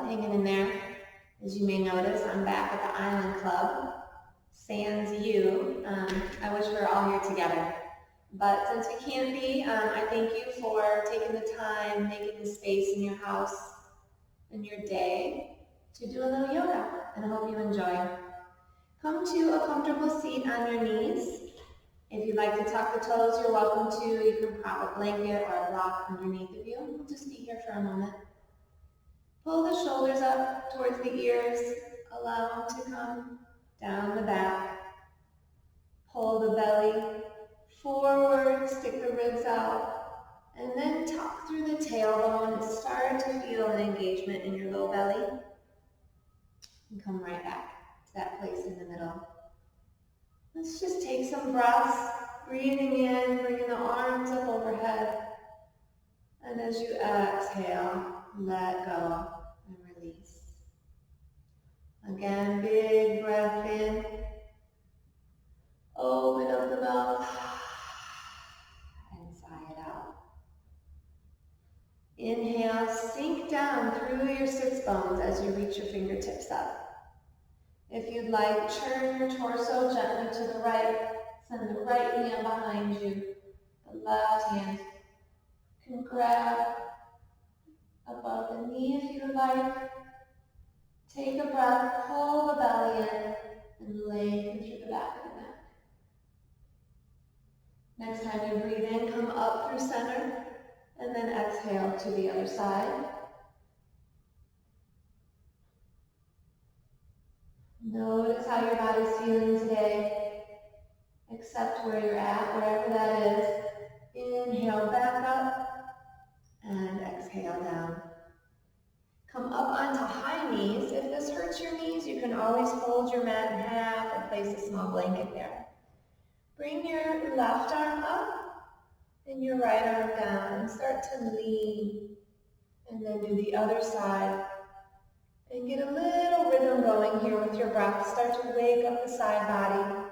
hanging in there. As you may notice, I'm back at the Island Club, sans you. I wish we were all here together. But since we can't be, I thank you for taking the time, making the space in your house, in your day, to do a little yoga, and I hope you enjoy. Come to a comfortable seat on your knees. If you'd like to tuck the toes, you're welcome to. You can prop a blanket or a block underneath of you. We'll just be here for a moment. Pull the shoulders up towards the ears. Allow them to come down the back. Pull the belly forward, stick the ribs out, and then tuck through the tailbone and start to feel an engagement in your low belly. And come right back to that place in the middle. Let's just take some breaths, breathing in, bringing the arms up overhead. And as you exhale, let go and release. Again, big breath in. Open up the mouth and sigh it out. Inhale, sink down through your sits bones as you reach your fingertips up. If you'd like, turn your torso gently to the right. Send the right hand behind you. The left hand can grab above the knee if you would like. Take a breath, pull the belly in, and lengthen through the back of the neck. Next time you breathe in, come up through center, and then exhale to the other side. Notice how your body's feeling today. Accept where you're at, wherever that is. Inhale back up and exhale down. Come up onto high knees. If this hurts your knees, you can always fold your mat in half or place a small blanket there. Bring your left arm up and your right arm down and start to lean. And then do the other side. And get a little rhythm going here with your breath. Start to wake up the side body.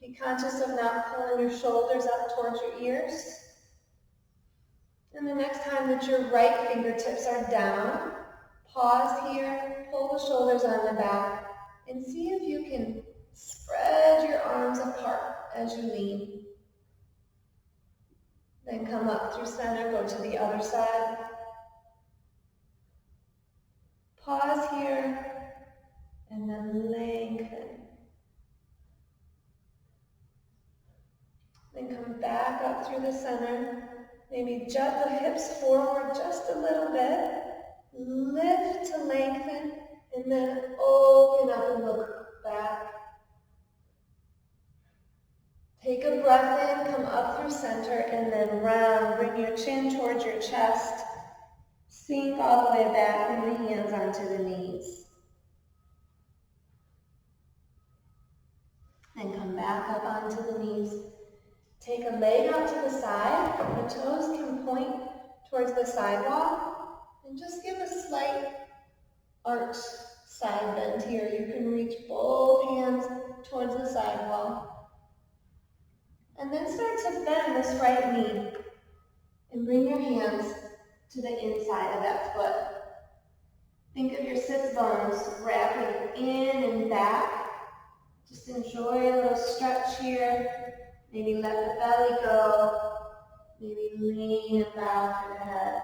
Be conscious of not pulling your shoulders up towards your ears. And the next time that your right fingertips are down, pause here, pull the shoulders on the back, and see if you can spread your arms apart as you lean. Then come up through center, go to the other side. Pause here, and then lengthen. Then come back up through the center. Maybe jut the hips forward just a little bit. Lift to lengthen, and then open up and look back. Take a breath in, come up through center, and then round. Bring your chin towards your chest. Sink all the way back, bring the hands onto the knees. Then come back up onto the knees. Take a leg out to the side. The toes can point towards the sidewalk. And just give a slight arch side bend here. You can reach both hands towards the sidewall. And then start to bend this right knee. And bring your hands to the inside of that foot. Think of your sits bones wrapping in and back. Just enjoy a little stretch here. Maybe let the belly go. Maybe lean and bow through the head.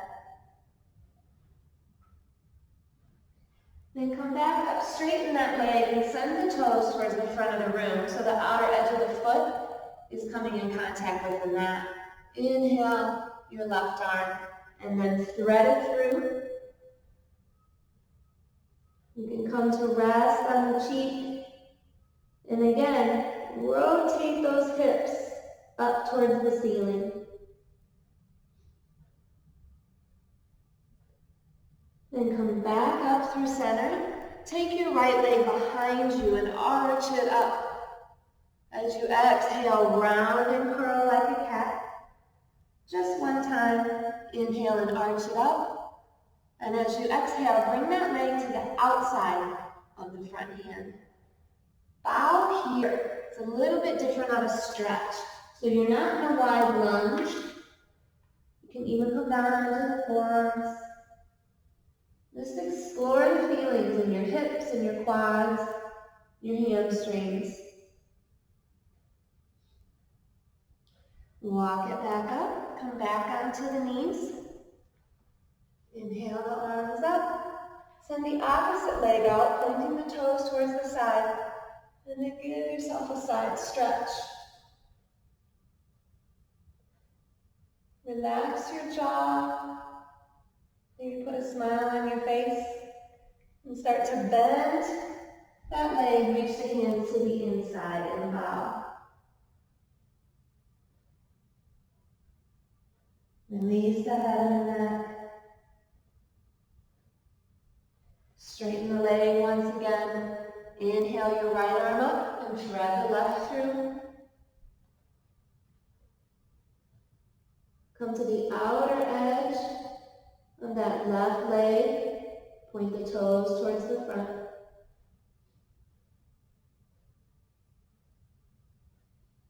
Then come back up, straighten that leg, and send the toes towards the front of the room so the outer edge of the foot is coming in contact with the mat. Inhale your left arm, and then thread it through. You can come to rest on the cheek. And again, rotate those hips up towards the ceiling. Then come back up through center. Take your right leg behind you and arch it up. As you exhale, round and curl like a cat. Just one time, inhale and arch it up. And as you exhale, bring that leg to the outside of the front hand. Bow here. It's a little bit different on a stretch. So you're not in a wide lunge. You can even come down onto the forearms. Just explore the feelings in your hips and your quads, your hamstrings. Walk it back up, come back onto the knees. Inhale the arms up. Send the opposite leg out, pointing the toes towards the side. And then give yourself a side stretch. Relax your jaw. Maybe put a smile on your face. And start to bend that leg, reach the hands to the inside and bow. Release the head and the neck. Straighten the leg once again. Inhale your right arm up and thread the left through. Come to the outer edge of that left leg. Point the toes towards the front.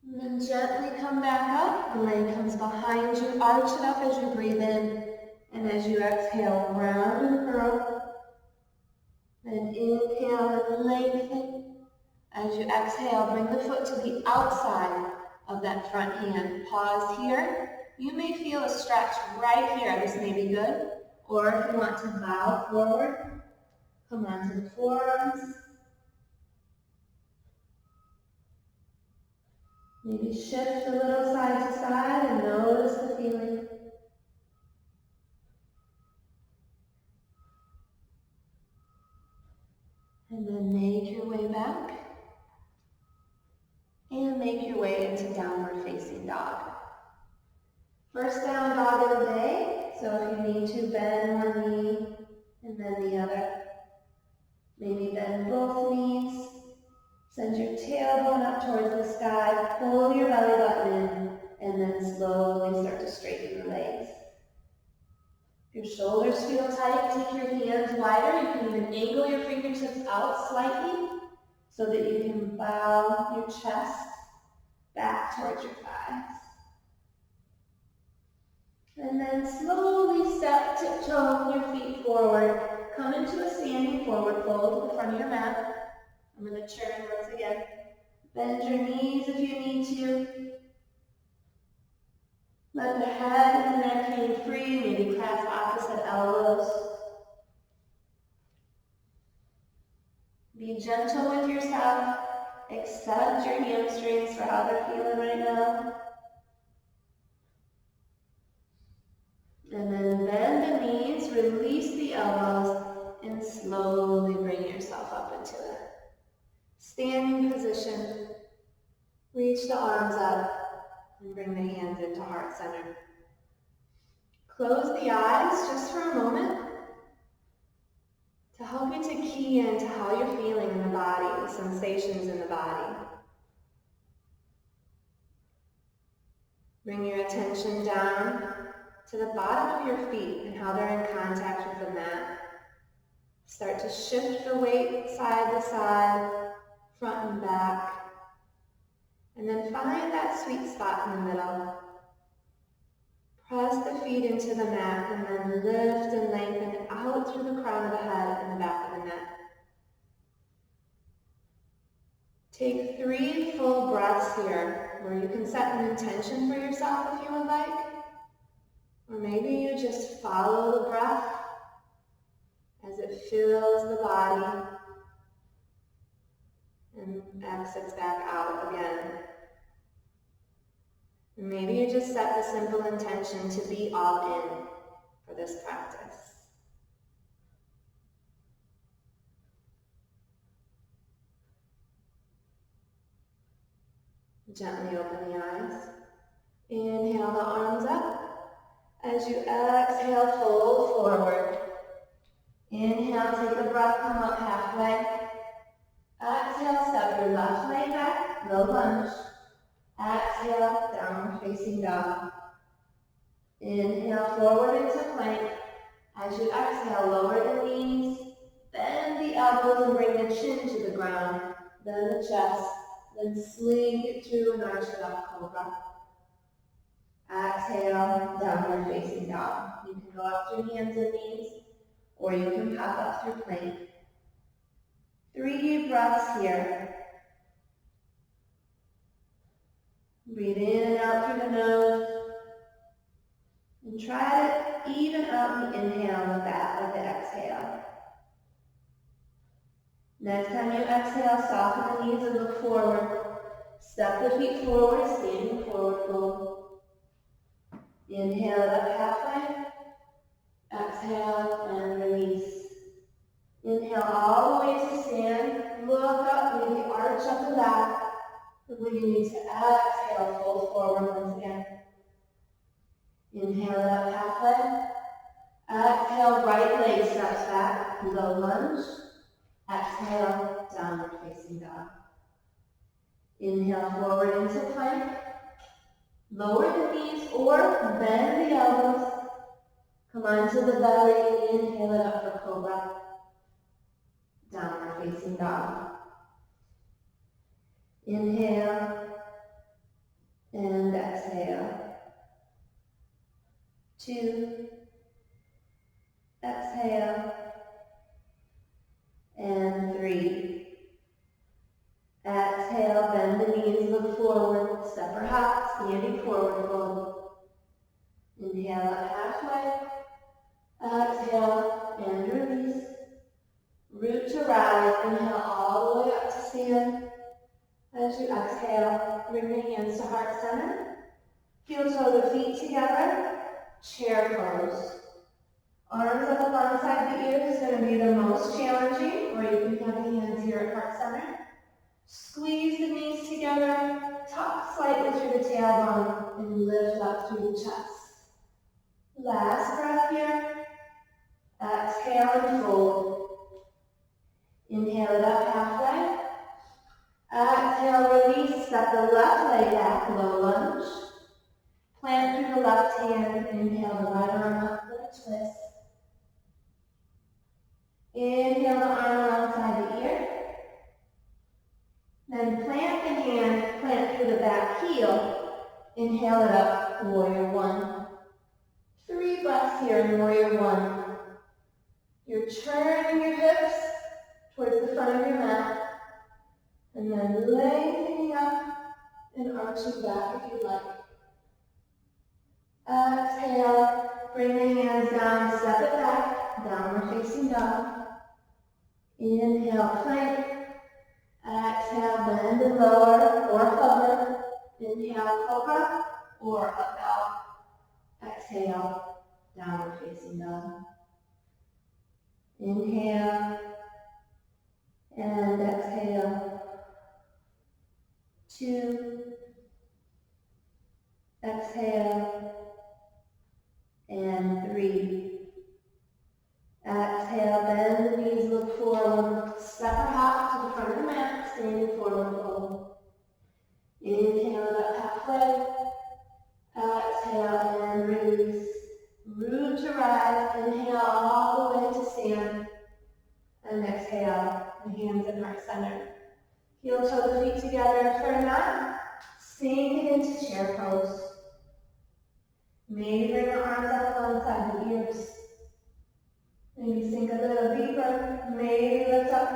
And then gently come back up. The leg comes behind you. Arch it up as you breathe in. And as you exhale, round and curl. Then inhale and lengthen. As you exhale, bring the foot to the outside of that front hand. Pause here. You may feel a stretch right here. This may be good. Or if you want to bow forward, come onto the forearms. Maybe shift a little side to side and notice the feeling. And then make your way back. And make your way into downward facing dog. First down dog of the day. So if you need to, bend one knee and then the other. Maybe bend both knees. Send your tailbone up towards the sky. Pull your belly button in. And then slowly start to straighten the legs. If your shoulders feel tight, take your hands wider. You can even angle your fingertips out slightly so that you can bow your chest back towards your thighs. And then slowly step, tiptoe your feet forward. Come into a standing forward fold to the front of your mat. I'm going to turn once again. Bend your knees if you need to. Let the head and the neck hang free. Maybe clasp opposite elbows. Be gentle with yourself. Accept your hamstrings for how they're feeling right now. And then bend the knees, release the elbows, and slowly bring yourself up into a standing position. Reach the arms up and bring the hands into heart center. Close the eyes just for a moment to help you to key into how you're feeling in the body, the sensations in the body. Bring your attention down to the bottom of your feet and how they're in contact with the mat. Start to shift the weight side to side, front and back. And then find that sweet spot in the middle. Press the feet into the mat and then lift and lengthen out through the crown of the head and the back of the neck. Take 3 full breaths here where you can set an intention for yourself if you would like. Or maybe you just follow the breath as it fills the body and exits back out again. And maybe you just set the simple intention to be all in for this practice. Gently open the eyes. Inhale the arms up. As you exhale, fold forward. Inhale, take the breath, come up halfway. Exhale, step your left leg back, low lunge. Exhale, downward facing dog. Inhale, forward into plank. As you exhale, lower the knees, bend the elbows and bring the chin to the ground, then the chest, then sling it through and arch it up, cobra. Exhale, downward facing dog. You can go up through hands and knees, or you can pop up through plank. 3 deep breaths here. Breathe in and out through the nose. And try to even out the inhale with that, with the exhale. Next time you exhale, soften the knees and look forward. Step the feet forward, standing forward fold. Inhale it up halfway. Exhale and release. Inhale all the way to stand. Look up, maybe arch up the back. And when you need to exhale, fold forward once again. Inhale it up halfway. Exhale, right leg steps back. Low lunge. Exhale, downward facing dog. Inhale forward into plank. Lower the knees or bend the elbows. Come onto the belly. Inhale it up for cobra. Downward facing dog. Inhale and exhale. 2. Exhale. And 3. Exhale, bend the knees, look forward, step or hop, standing forward fold. Inhale up halfway. Exhale and release. Root to rise. Inhale all the way up to stand. As you exhale, bring the hands to heart center. Heel toe the feet together. Chair pose. Arms up alongside the ears is going to be the most challenging, or you can have the hands here at heart center. Squeeze the knees together, tuck slightly through the tailbone, and lift up through the chest. Last breath here. Exhale and fold. Inhale it up halfway. Exhale, release, step the left leg back, low lunge. Plant through the left hand, inhale the right arm up for a twist. Inhale the arm alongside the ear. Then plant the hand, plant through the back heel. Inhale it up, warrior 1. 3 breaths here in warrior 1. You're turning your hips towards the front of your mat. And then lengthening up and arching back if you like. Exhale, bring the hands down, step it back, downward facing dog. Inhale, plank. Exhale, bend and lower or hover. Inhale, cobra or up dog. Exhale, downward facing dog. Inhale and exhale. 2. Exhale. And 3. Exhale, bend the knees, look forward. Step or hop to the front of the mat, standing forward fold. Inhale it up halfway. Exhale and release. Root to rise. Inhale all the way to stand. And exhale, the hands in heart center. Heel toe the feet together for a knot. Sink it into chair pose. Maybe bring the arms up alongside the ears. Maybe sink a little deeper. Maybe lift up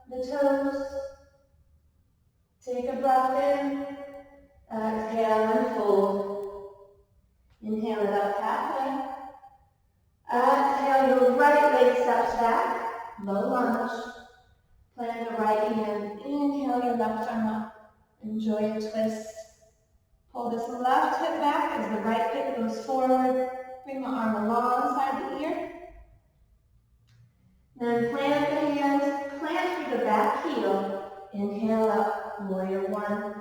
the toes. Take a breath in. Exhale and fold. Inhale it up halfway. Exhale, your right leg steps back. Low lunge. Plant the right hand. Inhale your left arm up. Enjoy a twist. Pull this left hip back as the right hip goes forward. Bring the arm alongside the ear. Then plant the hands, plant through the back heel. Inhale up, warrior 1.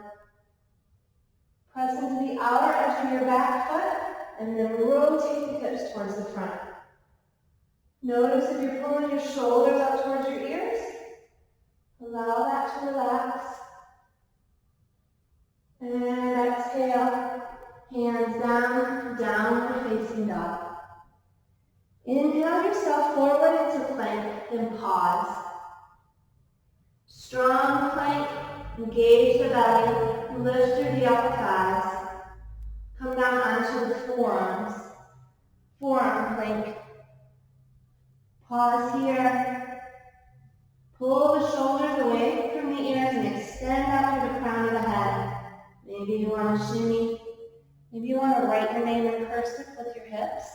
Press into the outer edge of your back foot, and then rotate the hips towards the front. Notice if you're pulling your shoulders up towards your ears. Allow that to relax. And exhale, hands down, downward facing dog. Inhale yourself forward into plank and pause. Strong plank, engage the belly, lift through the upper thighs. Come down onto the forearms. Forearm plank. Pause here. Pull the shoulders away from the ears and extend up to the crown of the head. Maybe you want to shimmy. Maybe you want to write your name in cursive with your hips.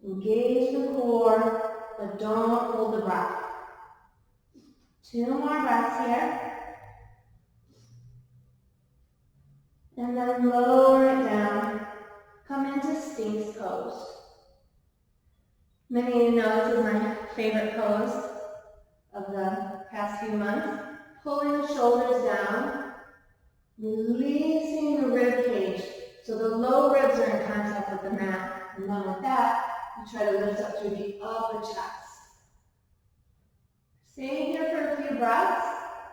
Engage the core, but don't hold the breath. 2 more breaths here. And then lower it down. Come into Sphinx pose. Many of you know this is my favorite pose of the past few months. Pulling the shoulders down, releasing the rib cage. So the low ribs are in contact with the mat. And then with that, you try to lift up through the upper chest. Stay here for a few breaths.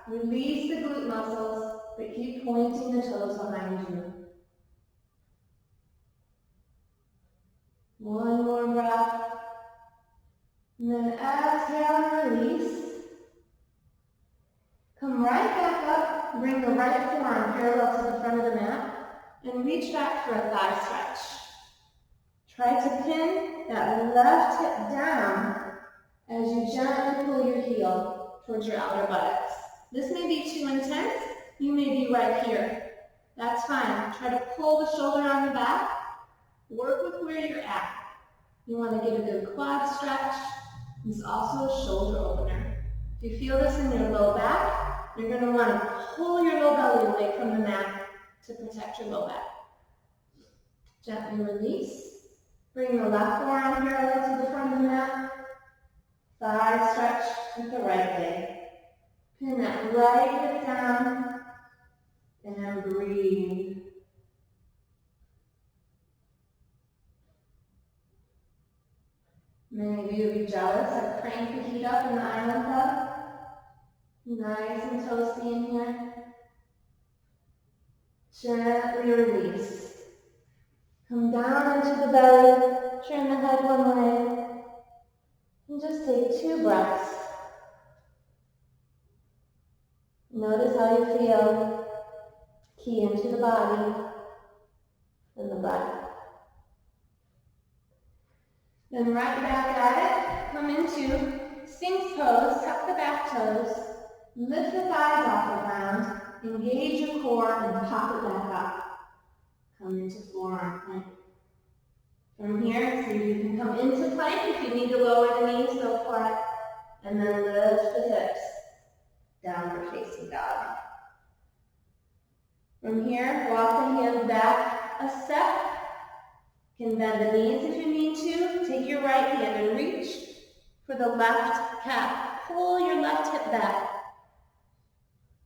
Release the glute muscles, but keep pointing the toes behind you. 1 more breath. And then exhale and release. Come right back up. Bring the right forearm parallel to the front of the mat. And reach back for a thigh stretch. Try to pin that left hip down as you gently pull your heel towards your outer buttocks. This may be too intense. You may be right here. That's fine. Try to pull the shoulder on the back. Work with where you're at. You want to get a good quad stretch. This is also a shoulder opener. If you feel this in your low back, you're going to want to pull your low belly away from the mat to protect your low back. Gently release. Bring the left forearm parallel to the front of the mat. Thigh stretch with the right leg. Pin that right hip down and breathe. Many of you will be jealous. I crank the heat up in the Island Club. Nice and toasty in here. Gently release. Come down into the belly. Turn the head one way. And just take 2 breaths. Notice how you feel. Key into the body and the breath. Then right back at it. Come into Sphinx pose. Tuck the back toes. Lift the thighs off the ground. Engage your core and pop it back up. Come into forearm plank. From here, see if you can come into plank. If you need to lower the knees, go for it. And then lift the hips. Downward facing dog. From here, walk the hands back a step. You can bend the knees if you need to. Take your right hand and reach for the left calf. Pull your left hip back.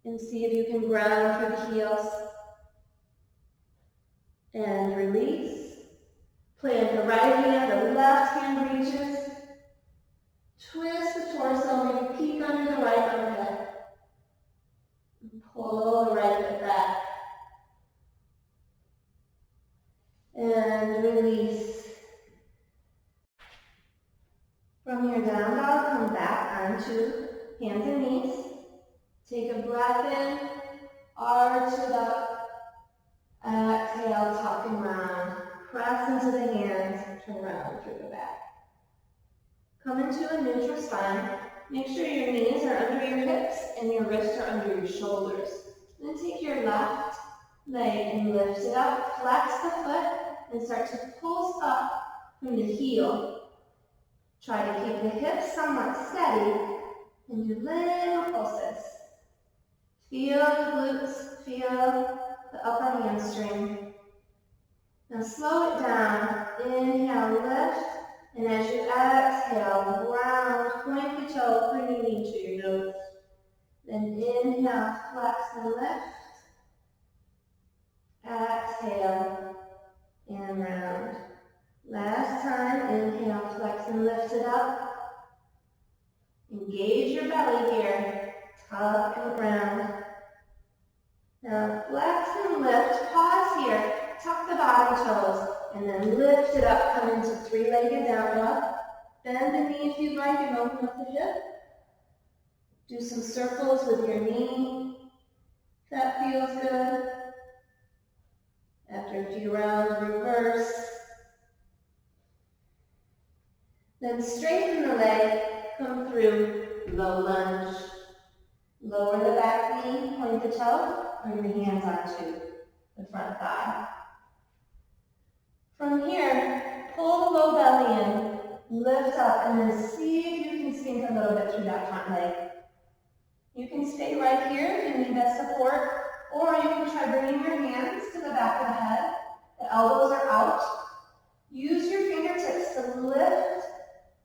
And see if you can ground through the heels. And release. Plant the right hand, the left hand reaches. Twist the torso, maybe peek under the right armpit. Pull the right hip back. And release. From your down dog, come back onto hands and knees. Take a breath in, arch it up. Exhale, tuck and round. Press into the hands, turn around through the back. Come into a neutral spine. Make sure your knees are under your hips and your wrists are under your shoulders. Then take your left leg and lift it up. Flex the foot and start to pulse up from the heel. Try to keep the hips somewhat steady and do little pulses. Feel the glutes, feel the upper hamstring. Now slow it down. Inhale, lift. And as you exhale, round, point the toe, bring your knee to your nose. Then inhale, flex and lift. Exhale, and round. Last time, inhale, flex and lift it up. Engage your belly here. Tuck and round. Now flex and lift. Pause here. Tuck the bottom toes. And then lift it up. Come into 3-legged down dog. Bend the knee if you'd like and open up the hip. Do some circles with your knee. If that feels good. After a few rounds, reverse. Then straighten the leg, come through, low lunge. Lower the back knee, point the toe, bring the hands onto the front thigh. From here, pull the low belly in, lift up, and then see if you can sink a little bit through that front leg. You can stay right here if you need that support, or you can try bringing your hands to the back of the head. The elbows are out. Use your fingertips to lift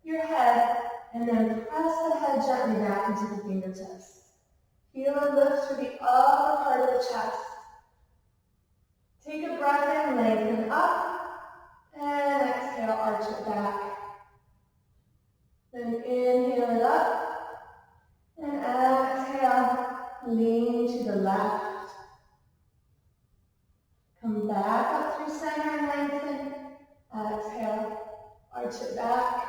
your head, and then press the head gently back into the fingertips. Feel a lift through the upper part of the chest. Take a breath in, lengthen up, and exhale, arch it back. Then inhale it up, and exhale, lean to the left. Come back up through center and lengthen. Exhale, arch it back.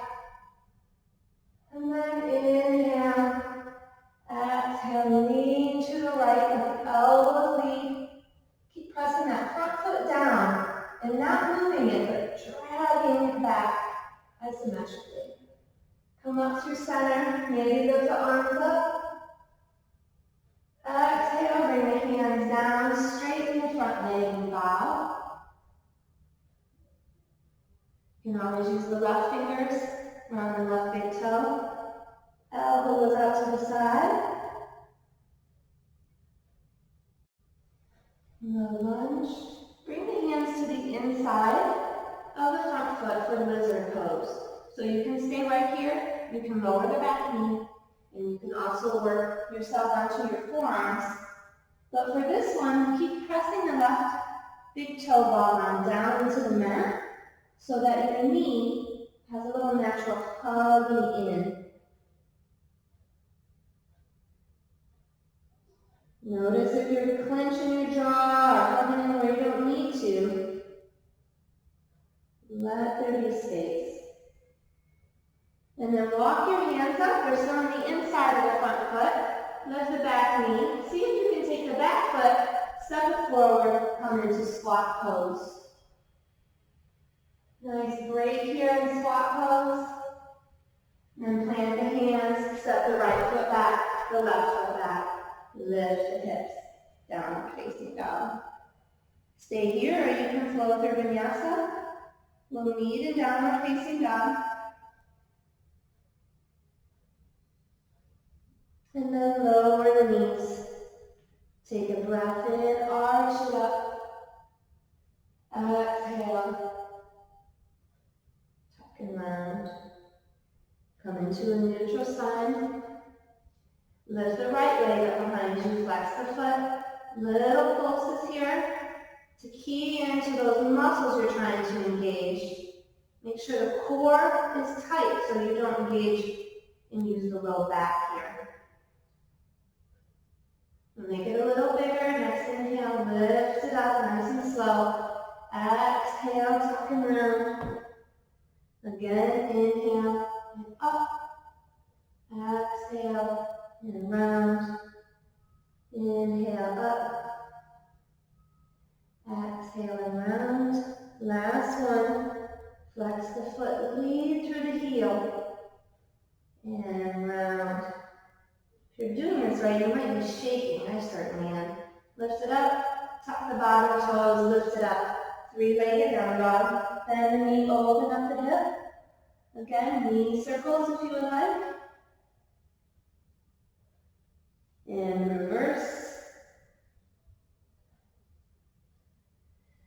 And then inhale, exhale, lean to the right, let the elbows lead. Keep pressing that front foot down and not moving it, but dragging it back isometrically. Come up through center, maybe lift the arms up. Exhale, bring the hands down, straighten the front leg and bow. You can always use the left fingers around the left big toe. Elbow goes out to the side. Low lunge. Bring the hands to the inside of the front foot for lizard pose. So you can stay right here, you can lower the back knee, and you can also work yourself onto your forearms. But for this one, keep pressing the left big toe ball down into the mat so that your knee has a little natural hugging in. Notice if you're clenching your jaw or hugging in where you don't need to. Let there be space. And then walk your hands up. They're still on the inside of the front foot. Lift the back knee. See if you can take the back foot, step it forward, come into squat pose. Nice break here in squat pose. And then plant the hands, step the right foot back, the left foot back. Lift the hips, downward facing dog. Stay here or you can flow through vinyasa. We'll meet in downward facing dog. And then lower the knees. Take a breath in, arch it up. Exhale. Tuck and round. Come into a neutral sign. Lift the right leg up behind you, flex the foot. Little pulses here to key into those muscles you're trying to engage. Make sure the core is tight so you don't engage and use the low back here. Make it a little bigger. Next inhale, lift it up nice and slow. Exhale, tuck and round. Again, inhale and up. Exhale and round. Inhale up. Exhale and round. Last one. Flex the foot, lead through the heel. And round. If you're doing this right, you might be shaking. I certainly am. Lift it up. Tuck the bottom toes. Lift it up. Three-legged down dog. Then the knee, open up the hip. Again, knee circles if you would like. In reverse.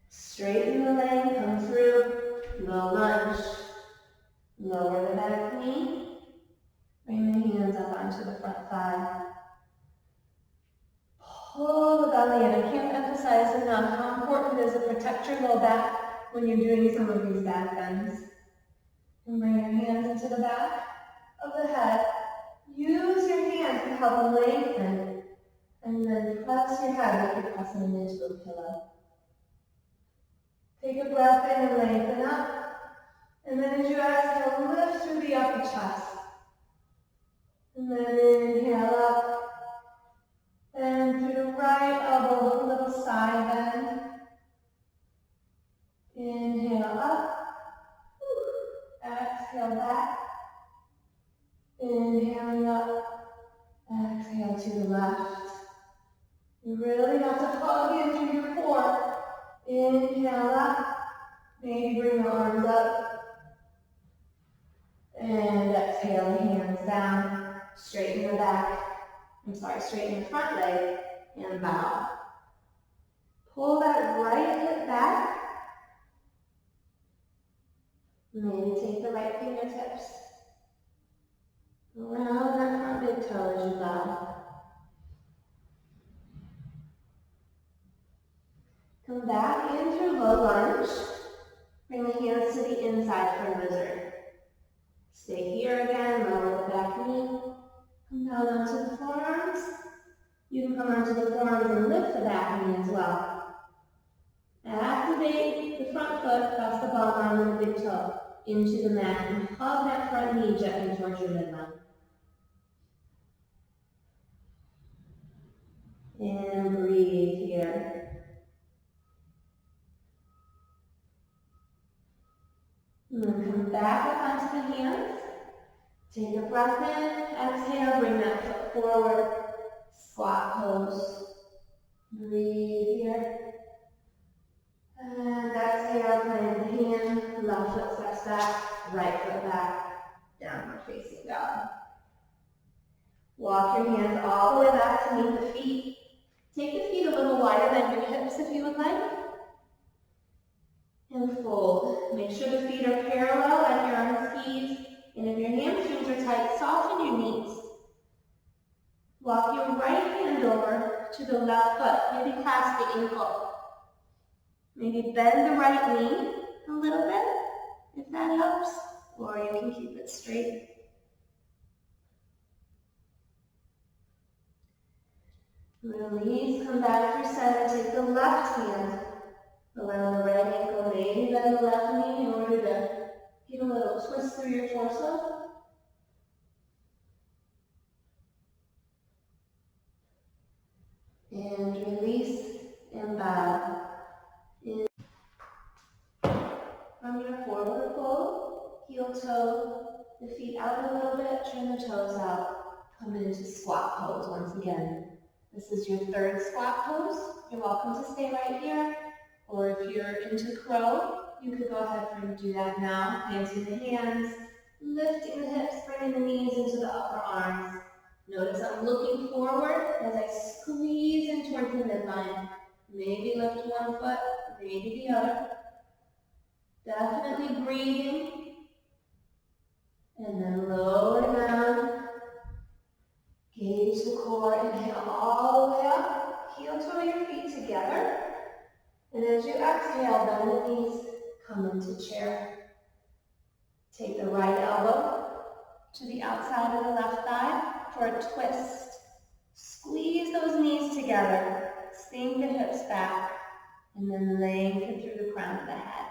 Straighten the leg, come through. Low lunge. Lower the back knee. Bring the hands up onto the front thigh. Pull the belly in. I can't emphasize enough how important it is to protect your low back when you're doing some of these back bends. And bring your hands into the back of the head. Use your hands to help lengthen. And then flex your head like you're pressing into a pillow. Take a breath in and lengthen up. And then as you exhale, lift through the upper chest. And then inhale up. And through the right elbow, a little side bend. Inhale up. Exhale back. Exhale to the left. You really have to hug into your core. Inhale up. Maybe bring the arms up. And exhale, hands down. Straighten the back. Straighten the front leg and bow. Pull that right hip back. Maybe take the right fingertips around that front big toe as you bow. Come back into low lunge. Bring the hands to the inside for lizard. Stay here again, lower the back knee. Come down onto the forearms. You can come onto the forearms and lift the back knee as well. Activate the front foot, cross the ball arm and the big toe into the mat and hug that front knee gently towards your midline. And breathe here. And then come back up onto the hands. Take a breath in, exhale, bring that foot forward, squat pose. Breathe here. And exhale, plant the hand, left foot steps back, right foot back, downward facing dog. Walk your hands all the way back to meet the feet. Take the feet a little wider than your hips if you would like. And fold. Make sure the feet are parallel like you're on the skis. And if your hamstrings are tight, soften your knees. Walk your right hand over to the left foot. Maybe clasp the ankle. Maybe bend the right knee a little bit, if that helps. Or you can keep it straight. Release, come back through center. Take the left hand around the right ankle. Maybe bend the left knee in order to get a little twist through your torso. And release and bow. In. From your forward fold, heel toe the feet out a little bit, turn the toes out. Come into squat pose once again. This is your third squat pose. You're welcome to stay right here. Or if you're into crow, you could go ahead and do that now. Planting the hands, lifting the hips, bringing the knees into the upper arms. Notice I'm looking forward as I squeeze in towards the midline. Maybe lift one foot, maybe the other. Definitely breathing. And then lower down. Gauge the core. Inhale all the way up. Heel toe your feet together. And as you exhale, bend the knees. Come into chair. Take the right elbow to the outside of the left thigh for a twist. Squeeze those knees together. Sink the hips back. And then lengthen through the crown of the head.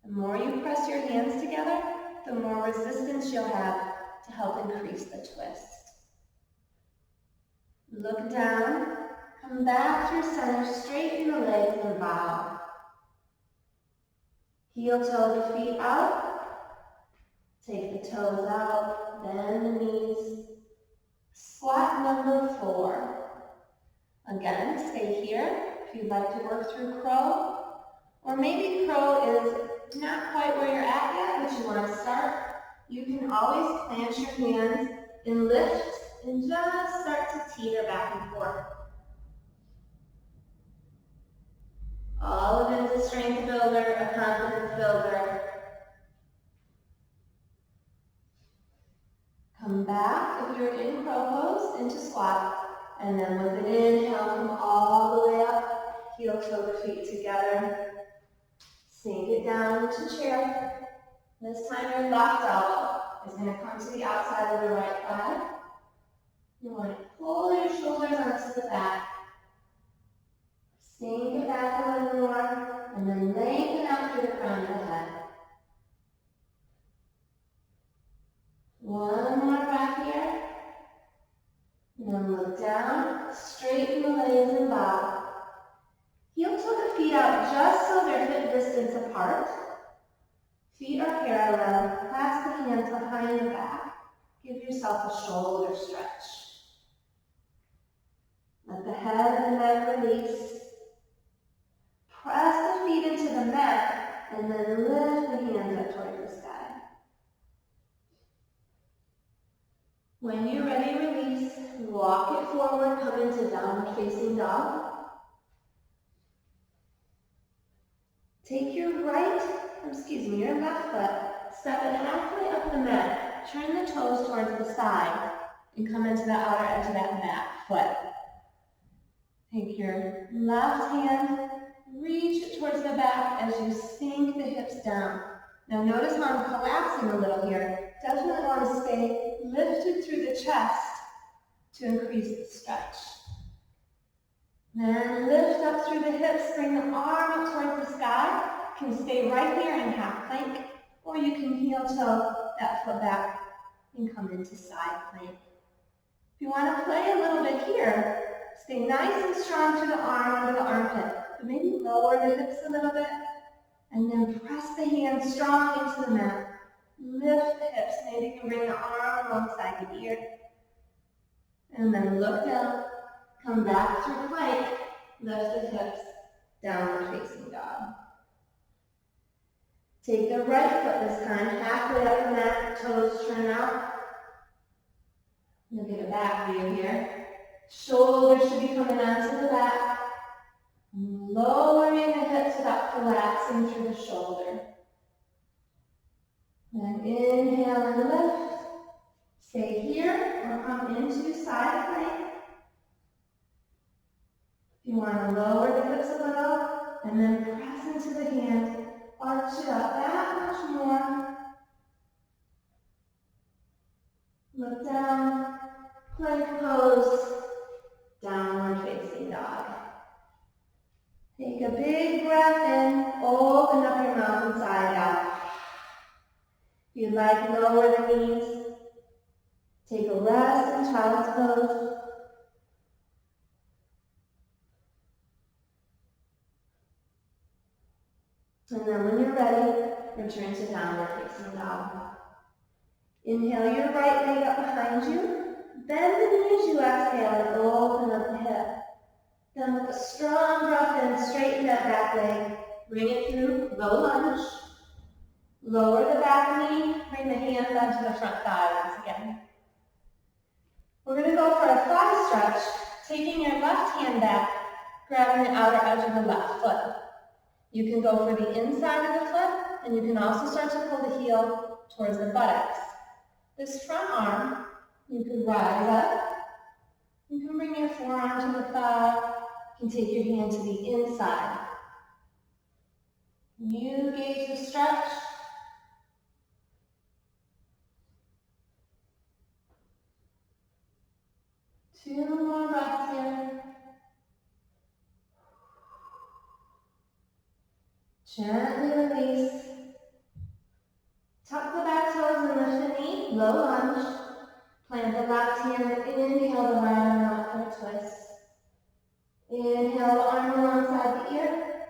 The more you press your hands together, the more resistance you'll have to help increase the twist. Look down, come back through center, straighten the legs and bow. Heel toe the feet out, take the toes out, bend the knees. Squat number 4. Again, stay here if you'd like to work through crow, or maybe crow is not quite where you're at yet, but you want to start. You can always plant your hands and lift and just start to teeter back and forth. All of it is a strength builder, a confidence builder. Come back if you're in crow pose into squat, and then with an inhale, come all the way up, heel toe the feet together. Sink it down into chair. This time your left elbow is going to come to the outside of the right thigh. You want to pull your shoulders onto the back. Sink it back a little more, and then lengthen out through the crown of the head. One more breath here. And then look down, straighten the legs and bow. Heel toe the feet out just so they're hip distance apart. Feet are parallel. Clasp the hands behind the back. Give yourself a shoulder stretch. Let the head and the neck release. Press the feet into the mat and then lift the hands up toward the sky. When you're ready, release. Walk it forward, come into downward facing dog. Take your your left foot, step it halfway up the mat, turn the toes towards the side, and come into the outer edge of that back foot. Take your left hand, reach it towards the back as you sink the hips down. Now notice how I'm collapsing a little here. Definitely want to stay lifted through the chest to increase the stretch. Then lift up through the hips, bring the arm up towards the sky. You can stay right here in half plank, or you can heel toe that foot back and come into side plank. If you want to play a little bit here, stay nice and strong through the arm under the armpit, but maybe lower the hips a little bit, and then press the hands strong into the mat. Lift the hips, maybe you can bring the arm alongside the ear, and then look down, come back through plank, lift the hips, downward facing dog. Take the right foot this time, halfway up the mat, toes turn out. You'll get a back view here. Shoulders should be coming onto the back. Lowering the hips without collapsing through the shoulder. Then inhale and lift. Stay here or come into side plank. If you want to lower the hips a little, and then press into the hands. Arch it up that much more. Look down, plank pose, downward facing dog. Take a big breath in, open up your mouth and sigh out. If you'd like, lower the knees. Take a rest in child's pose. And then when you're ready, return to downward facing dog. Inhale your right leg up behind you. Bend the knee as you exhale and open up the hip. Then with a strong breath in, straighten that back leg. Bring it through, low lunge. Lower the back knee, bring the hands onto the front thigh once again. We're going to go for a thigh stretch, taking your left hand back, grabbing the outer edge of the left foot. You can go for the inside of the foot, and you can also start to pull the heel towards the buttocks. This front arm, you can rise up. You can bring your forearm to the thigh. You can take your hand to the inside. You gauge the stretch. Two more breaths here. Gently release. Tuck the back toes and lift the knee, low lunge. Plant the left hand, inhale the right arm out for a twist. Inhale the arm alongside the ear.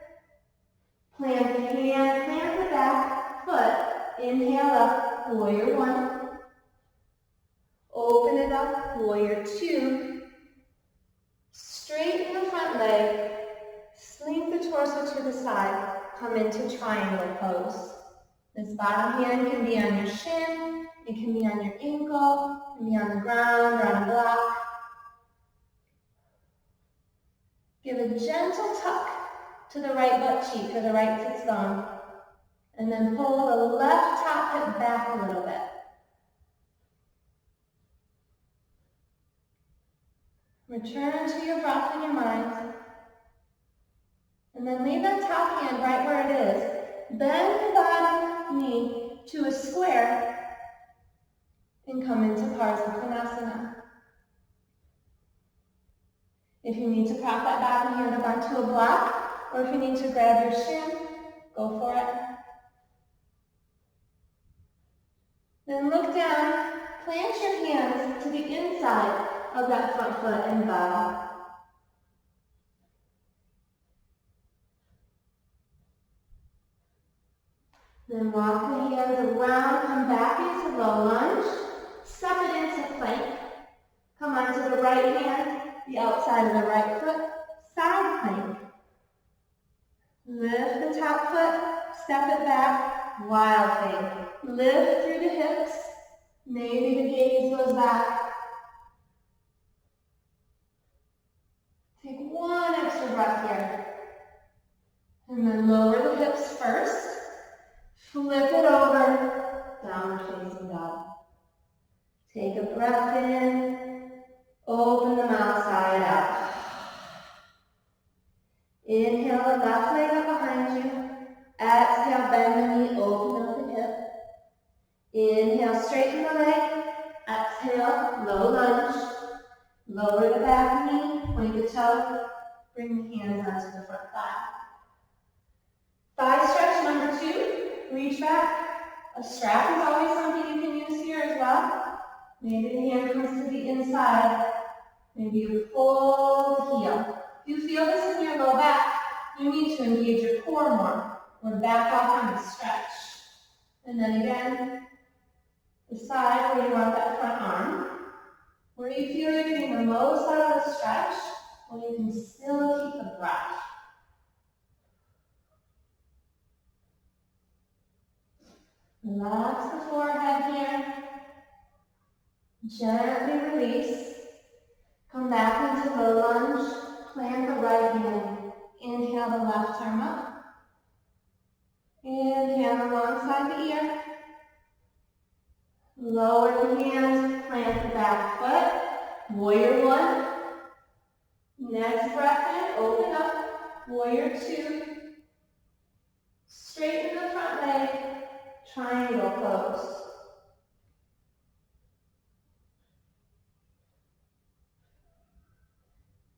Plant the hand, plant the back foot. Inhale up, warrior one. Open it up, warrior two. Straighten the front leg. Slink the torso to the side. Come into triangle pose. This bottom hand can be on your shin, it can be on your ankle, it can be on the ground or on a block. Give a gentle tuck to the right butt cheek or the right sits bone, and then pull the left top hip back a little bit. Return to your breath in your mind. And then leave that top hand right where it is. Bend the bottom knee to a square and come into Parsvakonasana. If you need to prop that bottom hand up onto a block, or if you need to grab your shin, go for it. Then look down, plant your hands to the inside of that front foot and bow. Then walk the hands around, come back into low lunge. step it into plank. Come onto the right hand, the outside of the right foot, side plank. Lift the top foot, step it back, wild thing. Lift through the hips, maybe the gaze goes back. Take one extra breath here. And then lower the hips first. Flip it over, downward facing dog. Take a breath in, open the mouth side out. Inhale the left leg up behind you. Exhale, bend the knee, open up the hip. Inhale, straighten the leg. Exhale, low lunge. Lower the back knee, point the toe. Bring the hands onto the front thigh. Thigh stretch number 2, reach back. A strap is always something you can use here as well. Maybe the hand comes to the inside. Maybe you pull the heel. If you feel this in your low back, you need to engage your core more, or back off on the stretch. And then again, the side where you want that front arm, where you feel you're getting the most out of the stretch, where you can still keep the breath. Relax the forehead here. Gently release. Come back into low lunge. Plant the right hand. Inhale the left arm up. Inhale alongside the ear. Lower the hands. Plant the back foot. Warrior 1. Next breath in. Open up. Warrior 2. Straighten the front leg. Triangle pose.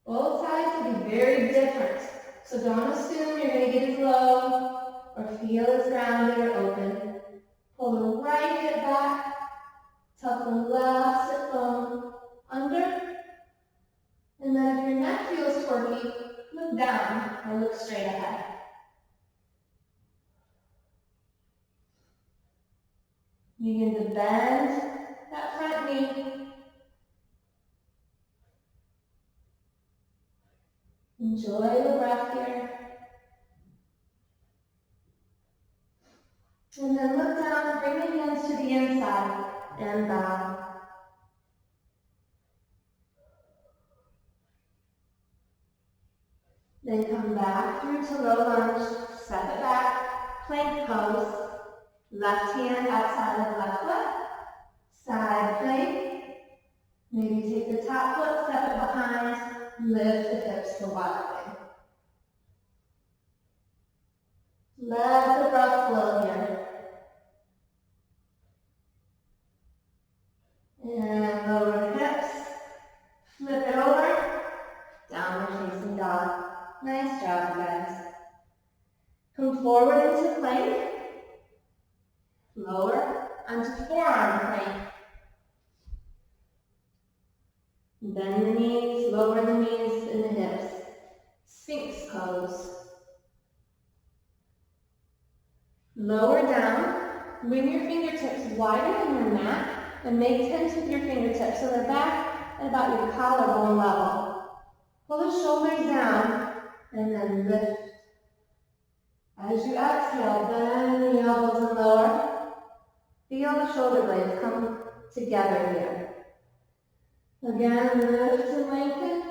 Both sides will be very different, so don't assume you're going to get as low or feel as grounded or open. Pull the right hip back, tuck the left sit bone under, and then if your neck feels quirky, look down or look straight ahead. Begin to bend that front knee. Enjoy the breath here. And then look down, bring the hands to the inside, and bow. Then come back through to low lunge, step it back, plank pose. Left hand outside of left foot, side plank. Maybe take the top foot, step it behind, lift the hips to wild thing. Let the breath flow here. And lower the hips, flip it over, downward facing dog. Nice job, guys. Come forward into plank. Lower onto forearm plank. Bend the knees, lower the knees and the hips. Sphinx pose. Lower down, bring your fingertips wider than your mat and make tents with your fingertips so they're back at about your collarbone level. Pull the shoulders down and then lift. As you exhale, bend the elbows and lower. Feel the shoulder blades come together here. Again, lift and lengthen.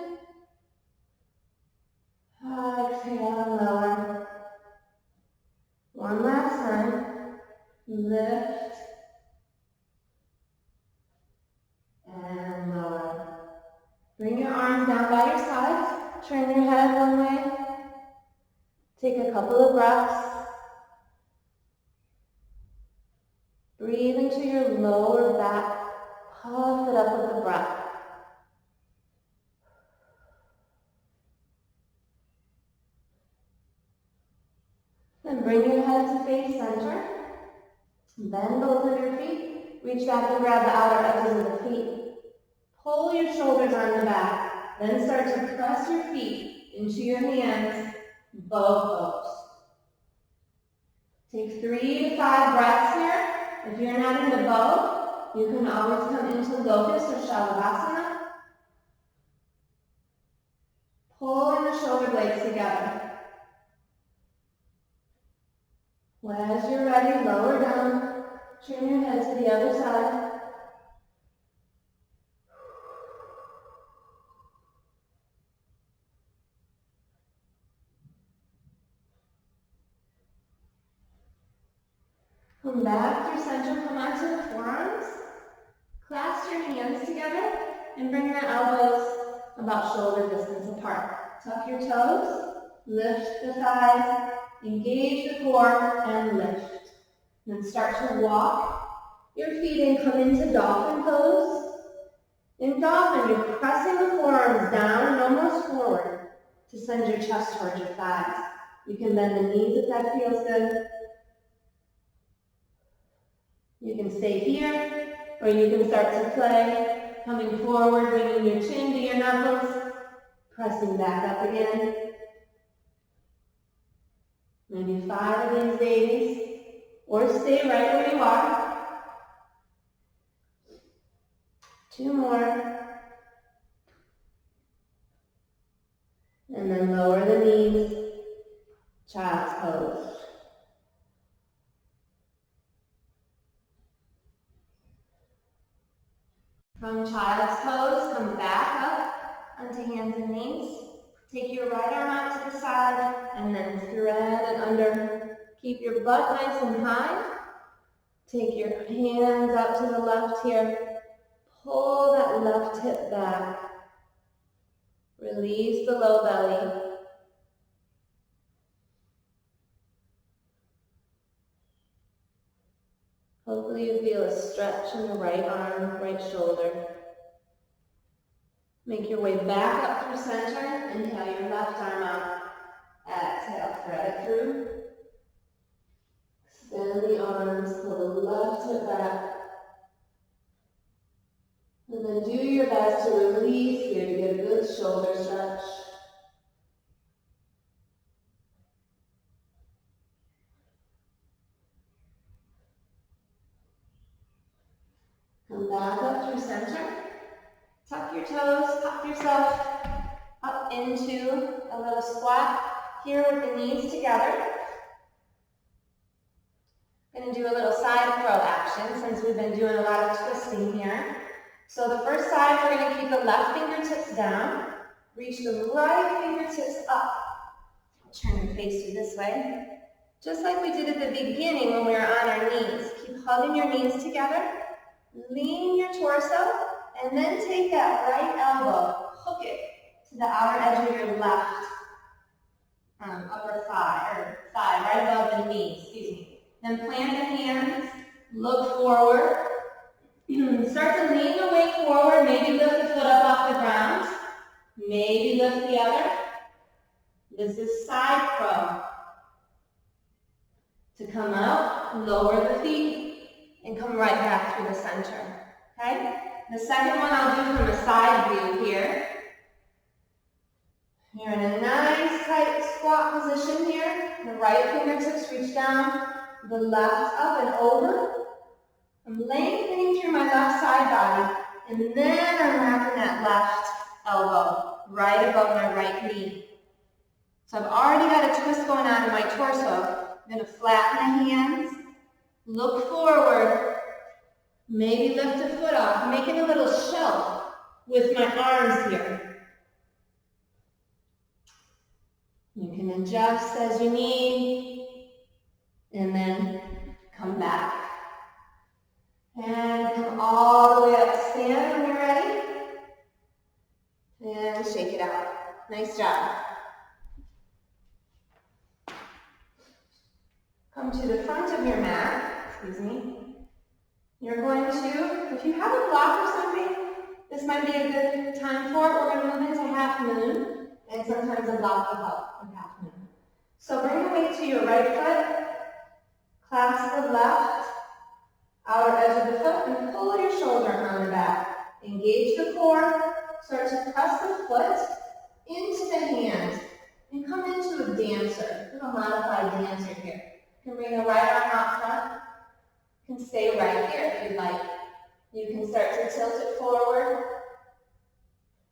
Exhale and lower. One last time. Lift and lower. Bring your arms down by your sides. Turn your head one way. Take a couple of breaths. Breathe into your lower back. Puff it up with the breath. Then bring your head to face center. Bend both of your feet. Reach back and grab the outer edges of the feet. Pull your shoulders on the back. Then start to press your feet into your hands, bow pose. Take 3 to 5 breaths here. If you're not in the bow, You can always come into locust or shavasana. Pulling the shoulder blades together. As you're ready, lower down. Turn your head to the other side. Come back through center, come onto the forearms. Clasp your hands together and bring your elbows about shoulder distance apart. Tuck your toes, lift the thighs, engage the core, and lift. Then start to walk your feet in, come into dolphin pose. In dolphin, you're pressing the forearms down and almost forward to send your chest towards your thighs. You can bend the knees if that feels good. You can stay here, or you can start to play, coming forward, bringing your chin to your knuckles, pressing back up again. Maybe 5 of these babies, or stay right where you are. 2 more. And then lower the knees, child's pose. From child's pose, come back up onto hands and knees. Take your right arm out to the side and then thread it under. Keep your butt nice and high. Take your hands out to the left here. Pull that left hip back. Release the low belly. Hopefully you feel a stretch in the right arm, right shoulder. Make your way back up through center. Inhale your left arm out. Exhale, thread it through. Extend the arms, pull the left hip back. And then do your best to release here to get a good shoulder stretch. Come back up through center. Tuck your toes, pop yourself up into a little squat here with the knees together. Going to do a little side throw action since we've been doing a lot of twisting here. So the first side, we're going to keep the left fingertips down. Reach the right fingertips up. Turn your face through this way. Just like we did at the beginning when we were on our knees. Keep hugging your knees together. Lean your torso. And then take that right elbow, hook it to the outer edge of your left upper thigh, or thigh, right above the knee, excuse me. Then plant the hands, look forward. Start to lean the weight forward, maybe lift the foot up off the ground. Maybe lift the other. This is side throw. To come out, lower the feet, and come right back through the center, okay? The second one I'll do from a side view here. You're in a nice tight squat position here. The right fingertips reach down, the left up and over. I'm lengthening through my left side body, and then I'm wrapping that left elbow right above my right knee. So I've already got a twist going on in my torso. I'm going to flatten the hands, look forward. Maybe lift a foot off. I'm making a little shelf with my arms here. You can adjust as you need, and then come back. And come all the way up. Stand when you're ready. And shake it out. Nice job. Come to the front of your mat. Excuse me. You're going to, if you have a block or something, this might be a good time for it. We're going to move into half moon, and sometimes a block will help with half moon. So bring the weight to your right foot, clasp the left outer edge of the foot, and pull your shoulder on the back. Engage the core, start to press the foot into the hand, and come into a dancer, a little modified dancer here. You can bring the right arm out front. You can stay right here if you'd like. You can start to tilt it forward.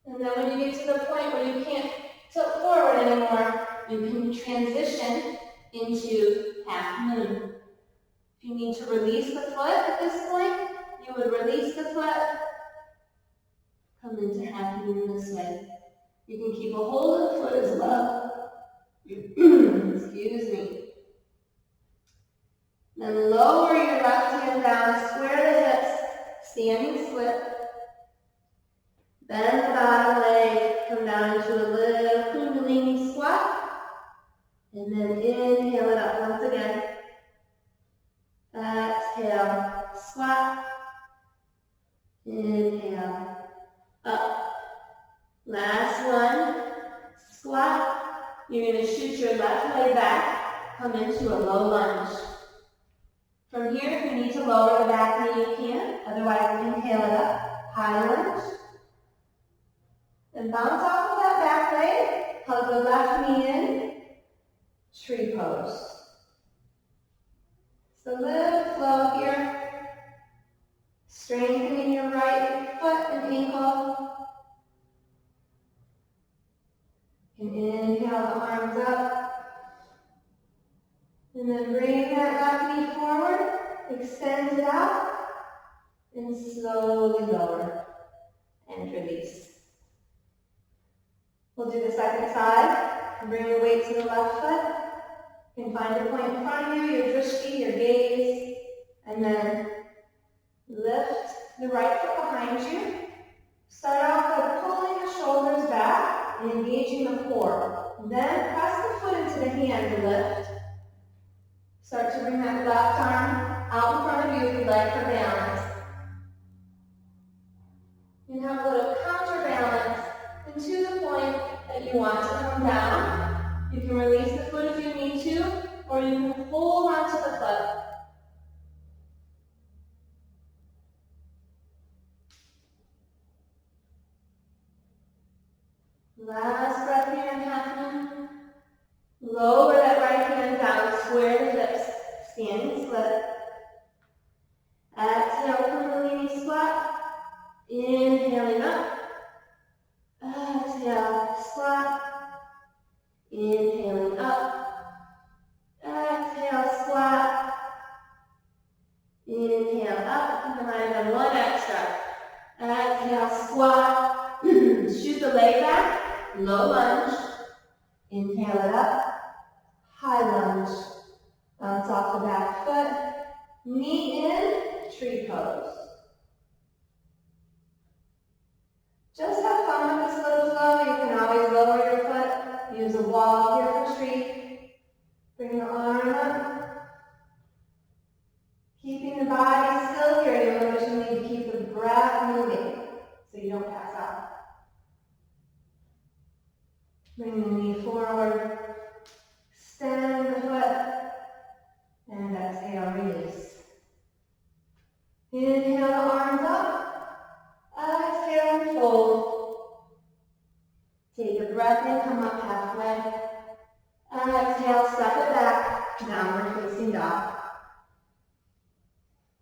And then when you get to the point where you can't tilt forward anymore, you can transition into half moon. If you need to release the foot at this point, you would release the foot, come into half moon this way. You can keep a hold of the foot as well. Excuse me. Then lower your left hand down, square the hips, standing split. Bend the bottom leg, come down into a little Kundalini squat. And then inhale it up once again. Exhale, squat. Inhale, up. Last one, squat. You're going to shoot your left leg back, come into a low lunge. From here, if you need to lower the back knee, you can. Otherwise, inhale it up, high lunge. And bounce off of that back leg, hug the left knee in, tree pose. So little flow here. Strengthening your right foot and ankle. You can inhale the arms up. And then bring that left knee forward, extend it out, and slowly lower and release. We'll do the second side. Bring your weight to the left foot. You can find a point in front of you, your drishti, your gaze, and then lift the right foot behind you. Start off by pulling the shoulders back and engaging the core. Then press the foot into the hand to lift. Start to bring that left arm out in front of you if you'd like for balance. You can have a little counterbalance and to the point that you want to come down. You can release the foot if you need to, or you can hold onto the foot. Last breath here in half moon. Lower that right hand down, square the hips, standing split. Exhale, Kundalini squat. Inhaling up. Exhale, squat. Inhaling up. Exhale, squat. Inhale up. And then I've done one extra. Exhale, squat. Shoot the leg back. Low lunge. Inhale it up. High lunge. Bounce off the back foot. Knee in. Tree pose. Just have fun with this little flow. You can always lower your foot. Use a wall here for tree. Bring the arm up. Keeping the body still here. You'll notice you need to keep the breath moving so you don't pass out. Bring the knee forward. Extend the foot. And exhale, release. Inhale the arms up. Exhale and fold. Take a breath in, come up halfway. Exhale, step it back, downward facing dog.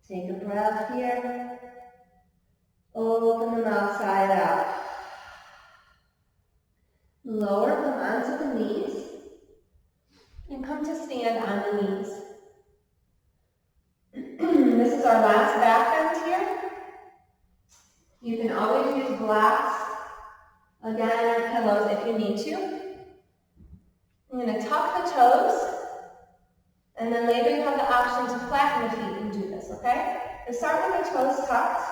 Take a breath here. Open the mouth side out. Lower, come onto the knees. And come to stand on the knees. This is our last back bend here. You can always use blocks, again, or pillows if you need to. I'm going to tuck the toes, and then later you have the option to flatten the feet and do this, okay? So start with the toes tucked.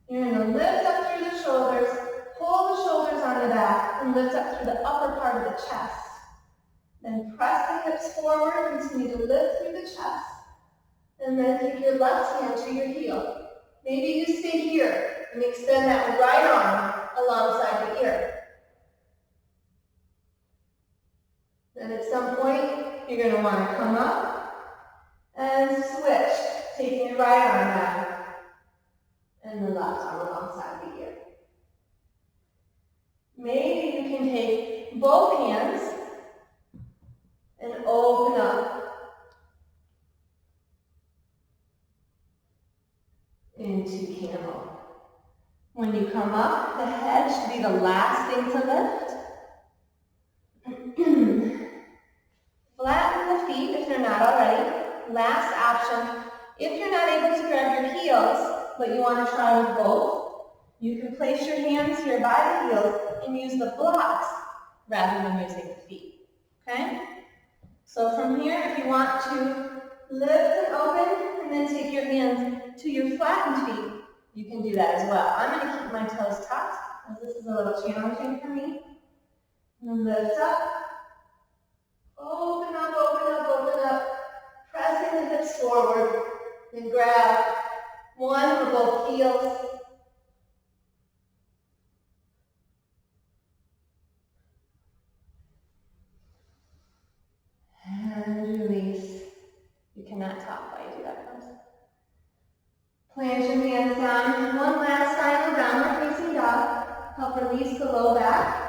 You're going to lift up through the shoulders, pull the shoulders on the back, and lift up through the upper part of the chest. Then press the hips forward, continue to lift through the chest, and then take your left hand to your heel. Maybe you stay here and extend that right arm alongside the ear. Then at some point, you're going to want to come up and switch, taking your right arm back and the left arm alongside the ear. Maybe you can take both hands and open up. When you come up, the head should be the last thing to lift. Flatten the feet if they're not already. Last option, if you're not able to grab your heels, but you want to try with both, you can place your hands here by the heels and use the blocks rather than using the feet, okay? So from here, if you want to lift and open and then take your hands to your flattened feet, you can do that as well. I'm going to keep my toes tucked, as this is a little challenging for me. And lift up. Open up, open up, open up. Pressing the hips forward. Then grab one or both heels. And release. You cannot talk while you do that, folks. Plant your hands down. One last final downward facing dog. Help release the low back.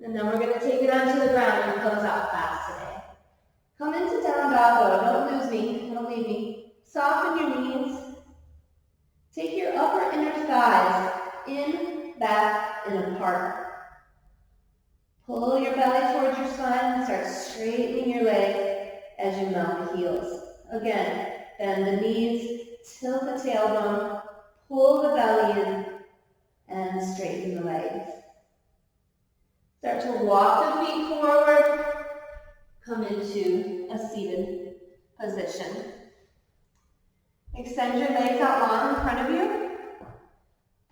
And then we're going to take it onto the ground and close out class today. Come into down dog though. Don't lose me. Don't leave me. Soften your knees. Take your upper inner thighs in, back, and apart. Pull your belly towards your spine and start straightening your legs as you melt the heels. Again, bend the knees, tilt the tailbone, pull the belly in, and straighten the legs. Start to walk the feet forward. Come into a seated position. Extend your legs out long in front of you.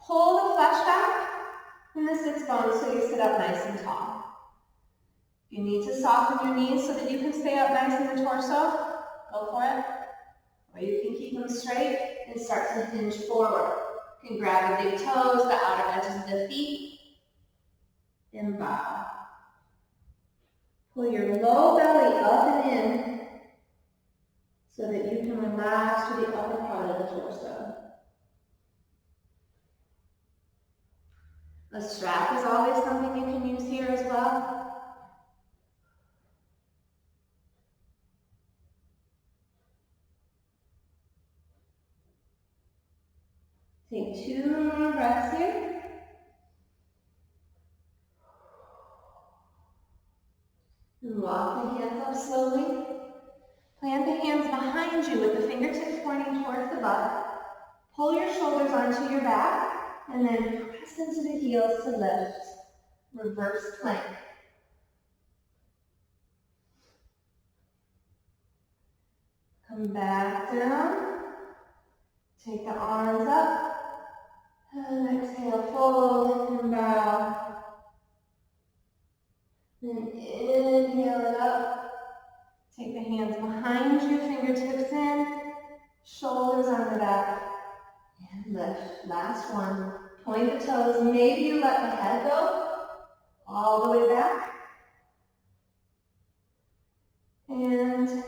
Pull the flesh back in the sits bones so you sit up nice and tall. You need to soften your knees so that you can stay up nice in the torso. Go for it. Or you can keep them straight and start to hinge forward. You can grab the big toes, the outer edges of the feet, and bow. Pull your low belly up and in so that you can relax to the upper part of the torso. A strap is always something you can use here as well. Take 2 more breaths here. And walk the hands up slowly. Plant the hands behind you with the fingertips pointing towards the butt. Pull your shoulders onto your back and then press into the heels to lift. Reverse plank. Come back down. Take the arms up. And exhale, fold and bow. Then inhale it up. Take the hands behind you, fingertips in, shoulders on the back, and lift. Last one. Point the toes. Maybe you let the head go all the way back. And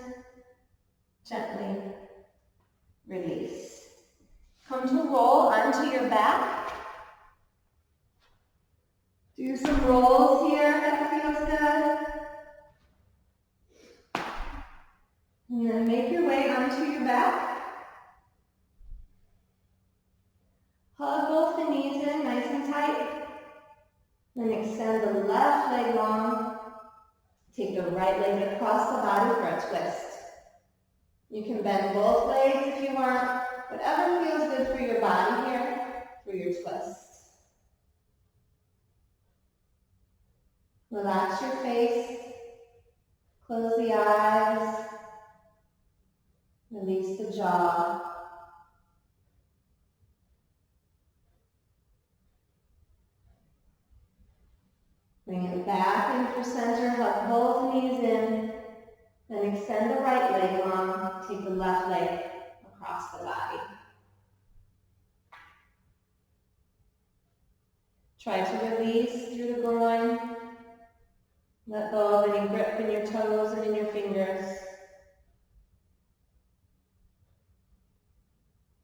gently release. Come to roll onto your back. Do some rolls here if that feels good. And then make your way onto your back. Hug both the knees in nice and tight. Then extend the left leg long. Take the right leg across the body for a twist. You can bend both legs if you want. Whatever feels good for your body here for your twist. Relax your face. Close the eyes. Release the jaw. Bring it back into center, hug both knees in, then extend the right leg long, take the left leg across the body. Try to release through the groin. Let go of any grip in your toes and in your fingers.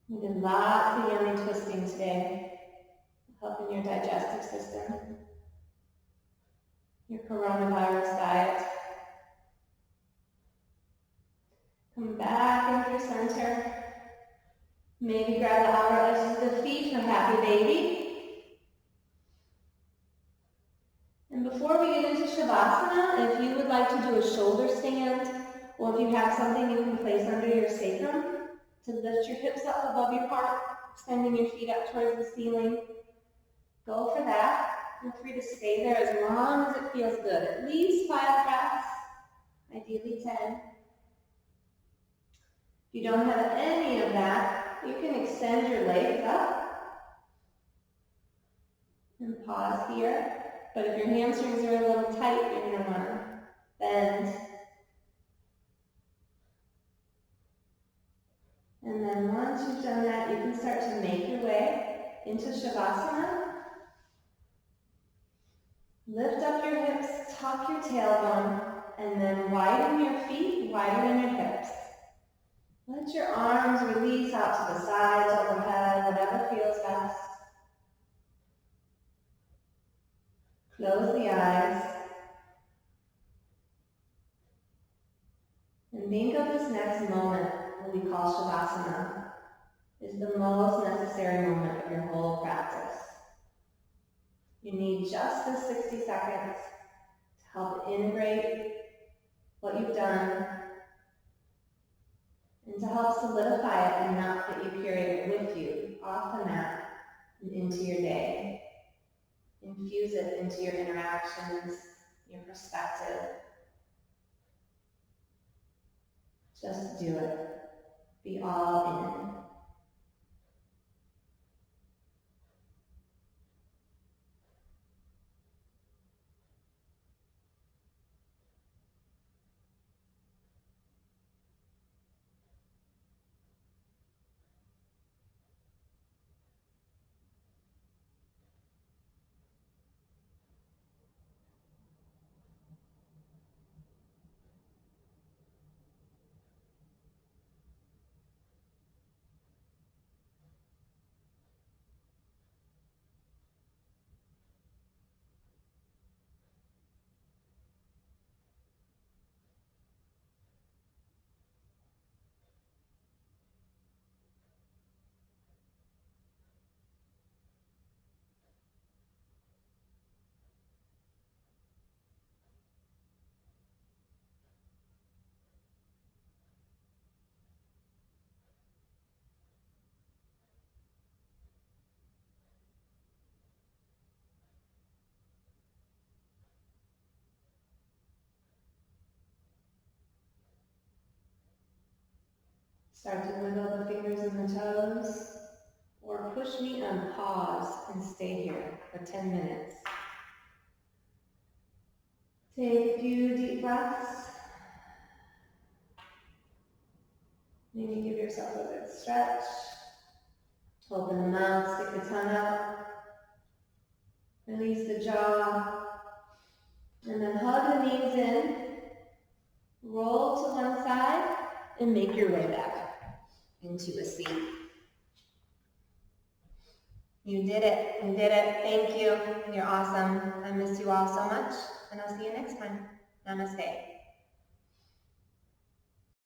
We did lots of yummy twisting today, helping your digestive system, your coronavirus diet. Come back into center. Maybe grab the outer edges of the feet for happy baby. And before we get into Shavasana, if you would like to do a shoulder stand, or if you have something you can place under your sacrum to lift your hips up above your heart, extending your feet up towards the ceiling, go for that. Feel free to stay there as long as it feels good. At least 5 breaths, ideally 10. If you don't have any of that, you can extend your legs up and pause here. But if your hamstrings are a little tight, you're going to want to bend. And then once you've done that, you can start to make your way into Shavasana. Lift up your hips, tuck your tailbone, and then widen your feet, widen your hips. Let your arms release out to the sides, overhead, whatever feels best. Close the eyes. And think of this next moment, what we call Shavasana, is the most necessary moment of your whole practice. You need just this 60 seconds to help integrate what you've done and to help solidify it enough that you carry it with you off the mat and into your day. Infuse it into your interactions, your perspective. Just do it. Be all in. Start to wiggle the fingers and the toes, or push me on pause and stay here for 10 minutes. Take a few deep breaths. Maybe give yourself a good stretch. Open the mouth, stick the tongue out. Release the jaw. And then hug the knees in. Roll to one side and make your way back into a seat. You did it. You did it. Thank you. You're awesome. I miss you all so much, and I'll see you next time. Namaste.